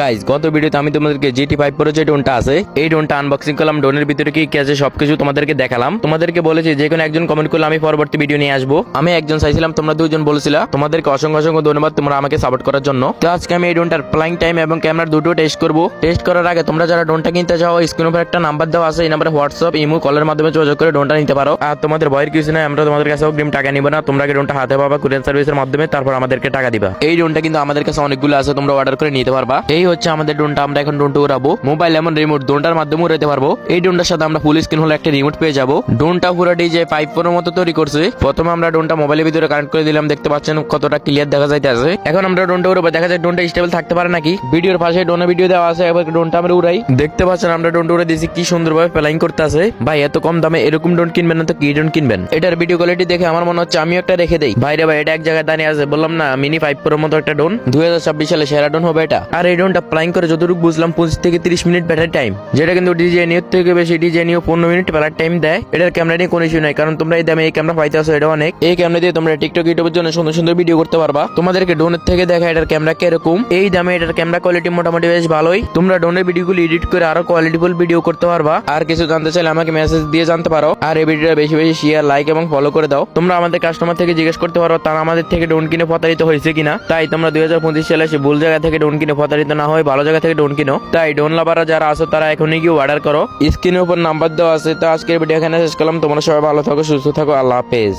Guys গত ভিডিওতে আমি তোমাদেরকে GT5 Pro যে ড্রোনটা আছে এই ড্রোনটা আনবক্সিং করলাম। ড্রোনের ভিতরে কি কি আছে সবকিছু তোমাদেরকে দেখালাম। তোমাদেরকে বলেছি যে কোনো একজন কমেন্ট করলে আমি পরবর্তী ভিডিও নিয়ে আসবো। আমি একজন চাইছিলাম, তোমরা দুজন বলেছিলা। তোমাদেরকে অসংখ্য অসংখ্য ধন্যবাদ তোমরা আমাকে সাপোর্ট করার জন্য। তো আজকে আমি এই ড্রোনটার ফ্লাইং টাইম এবং ক্যামেরা দুটো টেস্ট করবো। টেস্ট করার আগে তোমরা যারা ড্রোনটা কিনতে চাও স্ক্রিন উপর একটা নাম্বার দেওয়া আছে, এই নাম্বারে হোয়াটসঅ্যাপ ইমো কলের মাধ্যমে যোগাযোগ করে ড্রোনটা নিতে পারো। আর তোমাদের ভয়ের কিছু নাই, আমরা তোমাদের কাছে অগ্রিম টাকা নিব না। তোমরা ড্রোনটা হাতে পাবা কুরিয়ার সার্ভিসের মাধ্যমে, তারপর আমাদেরকে টাকা দিবা। এই ড্রোনটা কিন্তু আমাদের কাছে অনেকগুলো আছে, তোমরা অর্ডার করে নিতে পারবা। এই হচ্ছে আমাদের ড্রোনটা। আমরা এখন ড্রোনটা উড়াবো মোবাইল এমন রিমোট ড্রোনটার মাধ্যমে উড়াতে পারবো। এই ড্রোনটার সাথে আমরা ফুল স্ক্রিন হলে একটা রিমোট পেয়ে যাবো। ড্রোনটা পুরো DJI-5 Pro মতো তৈরি করছে। প্রথমে আমরা ড্রোনটা মোবাইলের ভিতরে কানেক্ট করে দিলাম, দেখতে পাচ্ছেন কতটা ক্লিয়ার দেখা যাইতেছে। এখন আমরা ড্রোনটা উড়াবো, দেখা যায় ড্রোনটা স্টেবল থাকতে পারে নাকি। ভিডিওর পাশে ড্রোনের ভিডিও দেওয়া আছে, এবার ড্রোনটা আমরা উড়াই। দেখতে পাচ্ছেন আমরা ড্রোনটা উড়ে দিয়েছি, কি সুন্দরভাবে ফ্লাইং করতে আছে। ভাই এত কম দামে এরকম ড্রোন কিনবেন না তো কি ড্রোন কিনবেন। এটার ভিডিও কোয়ালিটি দেখে আমার মনে হচ্ছে আমিও একটা রেখে দেই। ভাই রে ভাই, এটা এক জায়গায় দাঁড়িয়ে আছে, বললাম না মিনি 5 Pro মতো একটা ড্রোন। 2026 সালে সেরা ড্রোন হবে এটা। আর এই ড্রোনটা ফ্লাইং করে যতটুকু বুঝলাম 25 থেকে 30 মিনিট ব্যাটারি টাইম, যেটা কিন্তু DJI Neo থেকে বেশি। DJI Neo 15 minute battery time দেয়। এটার ক্যামেরা নিয়ে কোনো ইস্যু নাই, কারণ তোমরা এই দামে এই ক্যামেরা পাইতে আসো, এটা অনেক। এই ক্যামেরা দিয়ে তোমরা টিকটক ইউটিউবের জন্য সুন্দর সুন্দর ভিডিও করতে পারবা। তোমাদেরকে ড্রোনের থেকে দেখা এটার ক্যামেরা কিরকম। এই দামে এটার ক্যামেরা কোয়ালিটি মোটামুটি বেশ ভালোই। তোমরা ড্রোনের ভিডিওগুলো এডিট করে আরো কোয়ালিটিফুল ভিডিও করতে পারবা। আর কিছু জানতে চাইলে আমাকে মেসেজ দিয়ে জানতে পারো। আর এই ভিডিওটা বেশি বেশি শেয়ার, লাইক এবং ফলো করে দাও। তোমরা আমাদের কাস্টমার থেকে জিজ্ঞেস করতে পারো তারা আমাদের থেকে ড্রোন কিনে প্রতারিত হয়েছে কিনা। তাই তোমরা 2025 সালে এসে ভুল জায়গা থেকে ড্রোন কিনে প্রতারিত না হয়, ভালো জায়গা থেকে ড্রোন কিনো। তাই ড্রোন লাভাররা যারা আছো তারা এখনই গিয়ে অর্ডার করো। স্ক্রিনের উপর নাম্বার দেওয়া আছে। তো আজকের ভিডিও এখানে শেষ করলাম। তোমরা সবাই ভালো থাকো, সুস্থ থাকো, আল্লাহ হাফেজ।